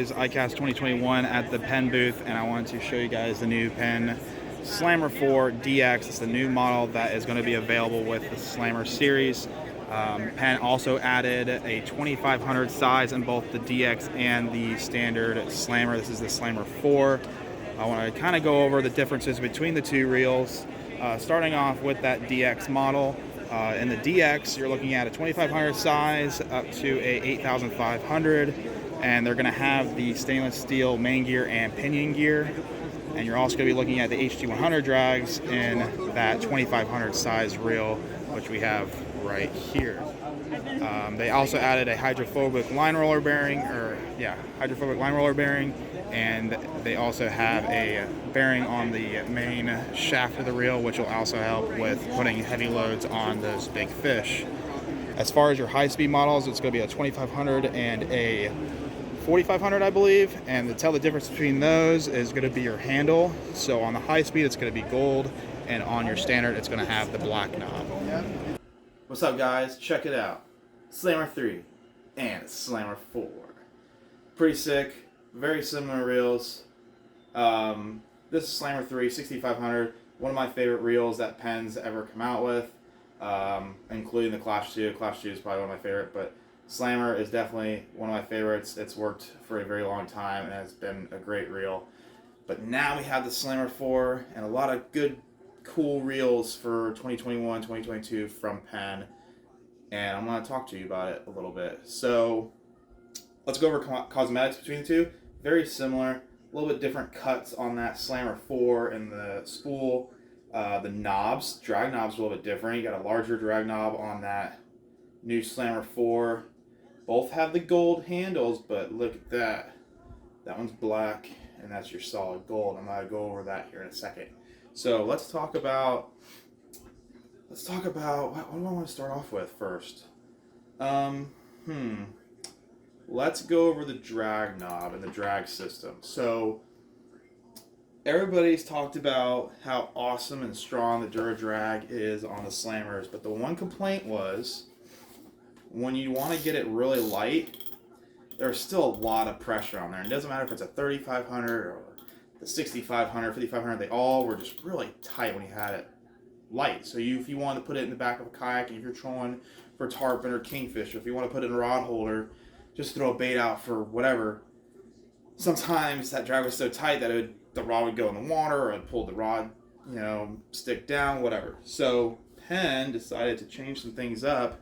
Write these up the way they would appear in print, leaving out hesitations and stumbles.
ICAST 2021 at the Penn booth, and I wanted to show you guys the new Penn Slammer 4 DX. It's the new model that is going to be available with the Slammer series. Penn also added a 2500 size in both the DX and the standard Slammer. This is the Slammer 4. I want to kind of go over the differences between the two reels, starting off with that DX model. In the DX, you're looking at a 2500 size up to a 8500, and they're going to have the stainless steel main gear and pinion gear. And you're also going to be looking at the HT100 drags in that 2500 size reel, which we have right here. They also added a hydrophobic line roller bearing, and they also have a bearing on the main shaft of the reel, which will also help with putting heavy loads on those big fish. As far as your high-speed models, it's going to be a 2500 and a 4500, I believe, and to tell the difference between those is going to be your handle. So on the high speed, it's going to be gold, and on your standard, it's going to have the black knob. What's up, guys? Check it out. Slammer 3 and Slammer 4. Pretty sick. Very similar reels. This is Slammer 3 6500. One of my favorite reels that Penn's ever come out with, including the Clash 2. Clash 2 is probably one of my favorite, but Slammer is definitely one of my favorites. It's worked for a very long time and has been a great reel. But now we have the Slammer 4 and a lot of good, cool reels for 2021, 2022 from Penn. And I'm going to talk to you about it a little bit. So let's go over cosmetics between the two. Very similar, a little bit different cuts on that Slammer 4 and the spool. The knobs, drag knobs, a little bit different. You got a larger drag knob on that new Slammer 4. Both have the gold handles, but look at that. That one's black, and that's your solid gold. I'm going to go over that here in a second. So let's talk about what do I want to start off with first? Let's go over the drag knob and the drag system. So everybody's talked about how awesome and strong the Dura Drag is on the Slammers, but the one complaint was when you want to get it really light, there's still a lot of pressure on there. It doesn't matter if it's a 3500 or the 6500, 5500, they all were just really tight when you had it light. So if you want to put it in the back of a kayak, if you're trolling for tarpon or kingfish, or if you want to put it in a rod holder, just throw a bait out for whatever, sometimes that drag was so tight that the rod would go in the water, or it'd pull the rod, stick down, whatever. So Penn decided to change some things up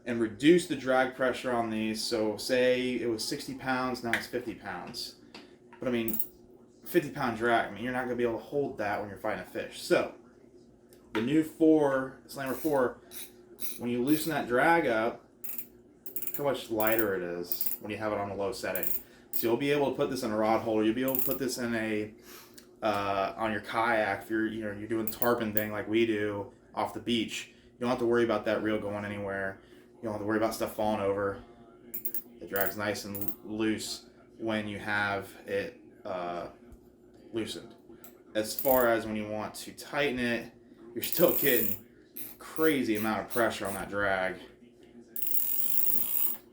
and reduce the drag pressure on these. So say it was 60 pounds, now it's 50 pounds. But 50-pound drag, you're not going to be able to hold that when you're fighting a fish. So the new Slammer 4, when you loosen that drag up, look how much lighter it is when you have it on a low setting. So you'll be able to put this in a rod holder. You'll be able to put this in on your kayak if you're doing the tarpon thing like we do off the beach. You don't have to worry about that reel going anywhere. You don't have to worry about stuff falling over. The drag's nice and loose when you have it loosened. As far as when you want to tighten it, you're still getting crazy amount of pressure on that drag.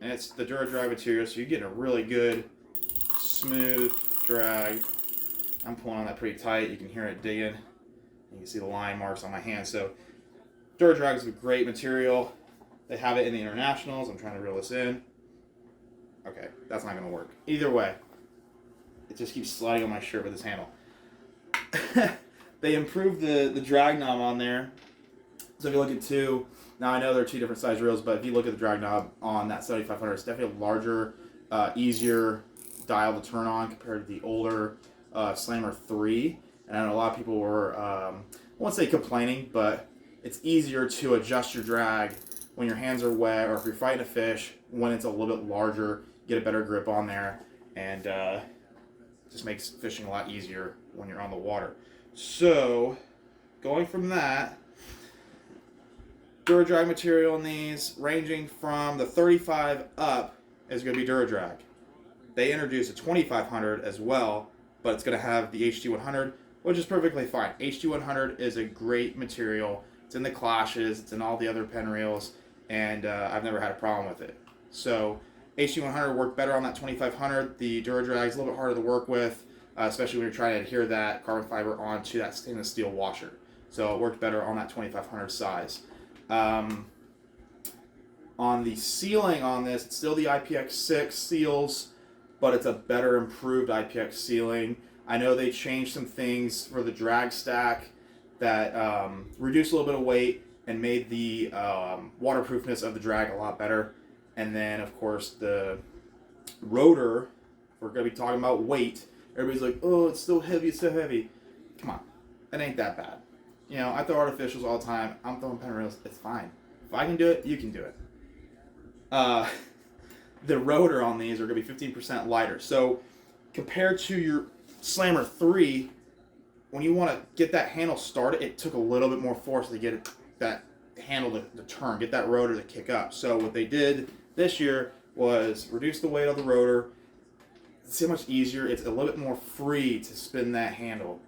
And it's the Dura Drag material, so you're getting a really good, smooth drag. I'm pulling on that pretty tight. You can hear it digging. You can see the line marks on my hand. So Dura Drag is a great material. They have it in the internationals. I'm trying to reel this in. Okay, that's not going to work. Either way, it just keeps sliding on my shirt with this handle. They improved the drag knob on there. So if you look at two, now I know there are two different size reels, but if you look at the drag knob on that 7500, it's definitely a larger, easier dial to turn on compared to the older Slammer 3. And I know a lot of people were, I won't say complaining, but it's easier to adjust your drag when your hands are wet, or if you're fighting a fish, when it's a little bit larger, get a better grip on there, and just makes fishing a lot easier when you're on the water. So going from that, Dura Drag material in these, ranging from the 35 up, is going to be Dura Drag. They introduced a 2500 as well, but it's going to have the HT100, which is perfectly fine. HT100 is a great material. It's in the Clashes, it's in all the other Penn reels, and I've never had a problem with it. So HD100 worked better on that 2500. The Dura Drag is a little bit harder to work with, especially when you're trying to adhere that carbon fiber onto that stainless steel washer. So it worked better on that 2500 size. On the sealing on this, it's still the IPX6 seals, but it's a better improved IPX sealing. I know they changed some things for the drag stack that reduced a little bit of weight and made the waterproofness of the drag a lot better. And then, of course, the rotor, we're going to be talking about weight. Everybody's like, oh, it's so heavy, it's so heavy. Come on, it ain't that bad. You know, I throw artificials all the time. I'm throwing Penn reels, it's fine. If I can do it, you can do it. The rotor on these are going to be 15% lighter. So compared to your Slammer 3, when you want to get that handle started, it took a little bit more force to get that handle to turn, get that rotor to kick up. So what they did this year was reduce the weight of the rotor. It's so much easier. It's a little bit more free to spin that handle.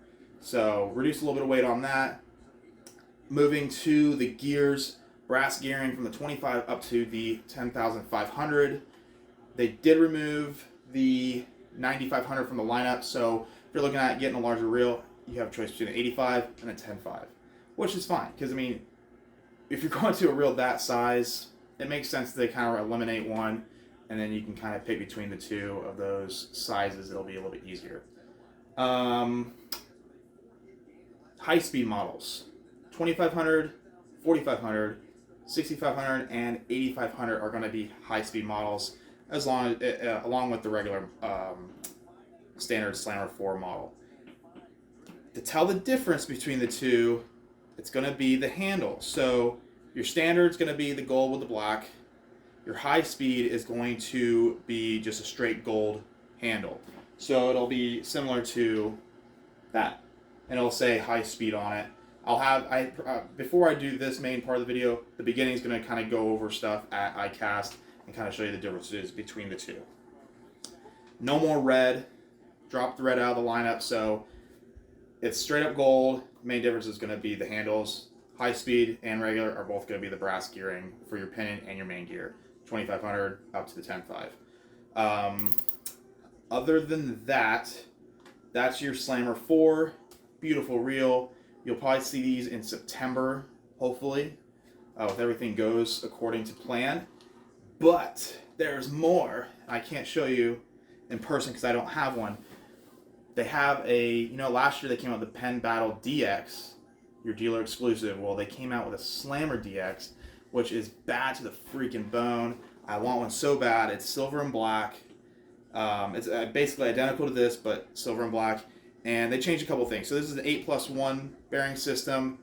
So reduce a little bit of weight on that. Moving to the gears, brass gearing from the 25 up to the 10,500. They did remove the 9,500 from the lineup. So if you're looking at getting a larger reel, you have a choice between an 85 and a 10.5, which is fine. Because, I mean, if you're going to a reel that size, it makes sense that they kind of eliminate one, and then you can kind of pick between the two of those sizes. It'll be a little bit easier. High-speed models, 2,500, 4,500, 6,500, and 8,500 are going to be high-speed models, along with the regular standard Slammer 4 model. To tell the difference between the two, it's going to be the handle. So your standard is going to be the gold with the black. Your high speed is going to be just a straight gold handle. So it'll be similar to that, and it'll say high speed on it. Before I do this main part of the video, the beginning is going to kind of go over stuff at ICAST and kind of show you the differences between the two. No more red. Drop the red out of the lineup. So it's straight up gold. Main difference is going to be the handles. High speed and regular are both going to be the brass gearing for your pinion and your main gear. 2,500 up to the 10.5. Other than that, that's your Slammer 4. Beautiful reel. You'll probably see these in September, hopefully, if everything goes according to plan. But there's more. I can't show you in person because I don't have one. They have last year they came out with the Penn Battle DX, your dealer exclusive. Well, they came out with a Slammer DX, which is bad to the freaking bone. I want one so bad. It's silver and black. It's basically identical to this, but silver and black. And they changed a couple things. So this is an 8+1 bearing system.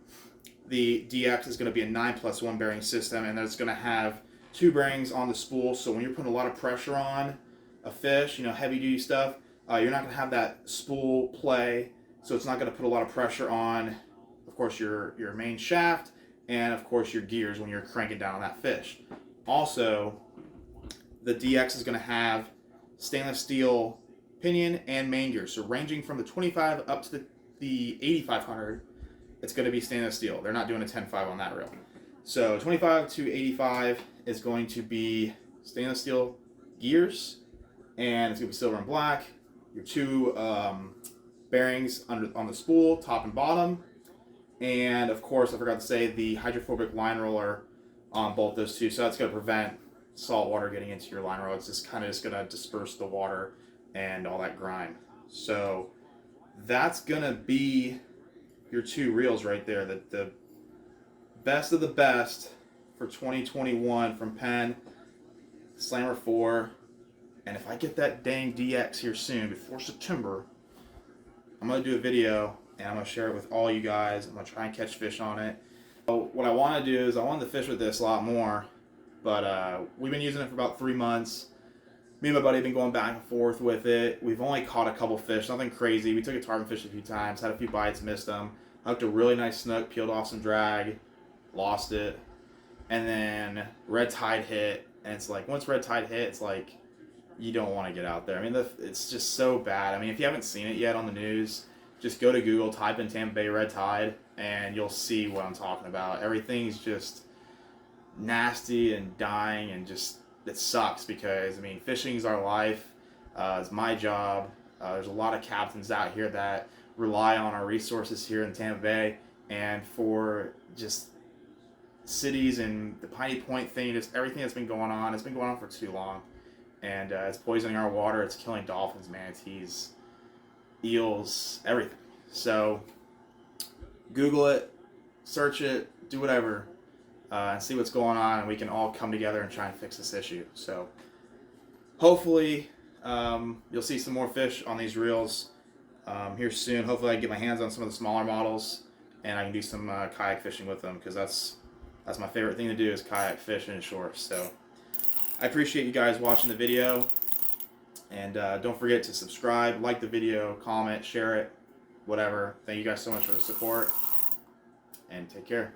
The DX is going to be a 9+1 bearing system, and it's going to have 2 bearings on the spool. So when you're putting a lot of pressure on a fish, heavy duty stuff, you're not going to have that spool play, so it's not going to put a lot of pressure on, of course, your main shaft and, of course, your gears when you're cranking down on that fish. Also, the DX is going to have stainless steel pinion and main gear. So ranging from the 25 up to the 8,500, it's going to be stainless steel. They're not doing a 10.5 on that reel. So 25 to 85 is going to be stainless steel gears, and it's going to be silver and black. Your 2 bearings on the spool, top and bottom. And of course, I forgot to say the hydrophobic line roller on both those two. So that's going to prevent salt water getting into your line roller. It's just kind of going to disperse the water and all that grime. So that's going to be your 2 reels right there. The best of the best for 2021 from Penn, Slammer 4. And if I get that dang DX here soon, before September, I'm going to do a video and I'm going to share it with all you guys. I'm going to try and catch fish on it. So what I want to do is I want to fish with this a lot more, but we've been using it for about 3 months. Me and my buddy have been going back and forth with it. We've only caught a couple fish, nothing crazy. We took a tarpon fish a few times, had a few bites, missed them. Hooked a really nice snook, peeled off some drag, lost it. And then red tide hit, and it's like, once red tide hit, it's like, you don't want to get out there. I mean, it's just so bad. I mean, if you haven't seen it yet on the news, just go to Google, type in Tampa Bay red tide, and you'll see what I'm talking about. Everything's just nasty and dying, and just it sucks because, I mean, fishing is our life. It's my job. There's a lot of captains out here that rely on our resources here in Tampa Bay, and for just cities and the Piney Point thing, just everything that's been going on, it's been going on for too long, and it's poisoning our water. It's killing dolphins, manatees, eels, everything. So Google it, search it, do whatever, and see what's going on, and we can all come together and try and fix this issue. So hopefully you'll see some more fish on these reels here soon. Hopefully I can get my hands on some of the smaller models, and I can do some kayak fishing with them, because that's my favorite thing to do, is kayak fish inshore. So I appreciate you guys watching the video, and don't forget to subscribe, like the video, comment, share it, whatever. Thank you guys so much for the support, and take care.